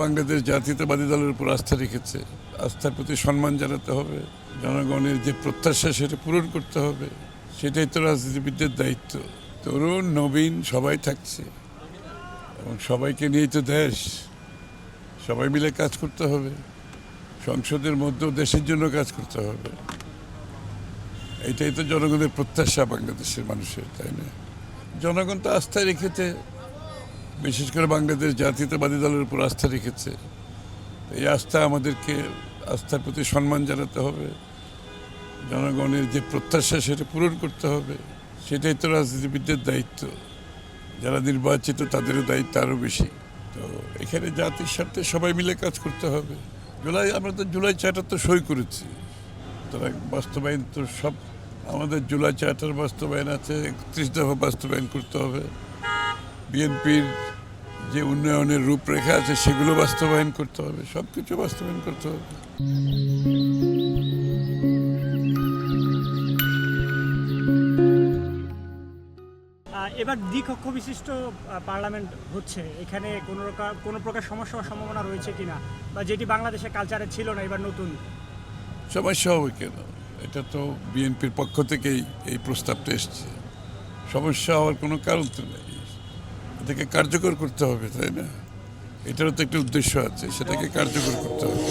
বাংলাদেশ জাতীয়তাবাদী দলের উপর আস্থা রেখেছে, আস্থার প্রতি সম্মান জানাতে হবে, জনগণের যে প্রত্যাশা সেটা পূরণ করতে হবে, সেটাই তো রাজনীতিবিদদের দায়িত্ব। তরুণ নবীন সবাই থাকছে এবং সবাইকে নিয়েই তো দেশ, সবাই মিলে কাজ করতে হবে, সংসদের মধ্যেও দেশের জন্য কাজ করতে হবে। এটাই তো জনগণের প্রত্যাশা বাংলাদেশের মানুষের, তাই না? জনগণ তো আস্থায় রেখেছে, বিশেষ করে বাংলাদেশ জাতীয়তাবাদী দলের উপর আস্থা রেখেছে। এই আস্থা আমাদেরকে আস্থার প্রতি সম্মান জানাতে হবে, জনগণের যে প্রত্যাশা সেটা পূরণ করতে হবে, সেটাই তো রাজনীতিবিদদের দায়িত্ব। যারা নির্বাচিত তাদেরও দায়িত্ব আরও বেশি। তো এখানে জাতির স্বার্থে সবাই মিলে কাজ করতে হবে। আমরা তো জুলাই চার্টার তো সই করেছি, তারা বাস্তবায়ন তো সব আমাদের জুলাই চার্টার বাস্তবায়ন আছে, 31 দফা বাস্তবায়ন করতে হবে। বিএনপির যে উন্নয়নের রূপরেখা আছে সেগুলো বাস্তবায়ন করতে হবে, সব কিছু বাস্তবায়ন করতে হবে। এবার দ্বিকক্ষ বিশিষ্ট পার্লামেন্ট হচ্ছে, এখানে কোনো প্রকার সমস্যা বা সম্ভাবনা রয়েছে কিনা, বা যেটি বাংলাদেশের কালচারে ছিল না এবার নতুন সমস্যা হবে কেন? এটা তো বিএনপির পক্ষ থেকেই এই প্রস্তাবটা এসছে, সমস্যা হওয়ার কোনো কারণ তো নেই। এটাকে কার্যকর করতে হবে, তাই না? এটারও তো একটা উদ্দেশ্য আছে, সেটাকে কার্যকর করতে হবে।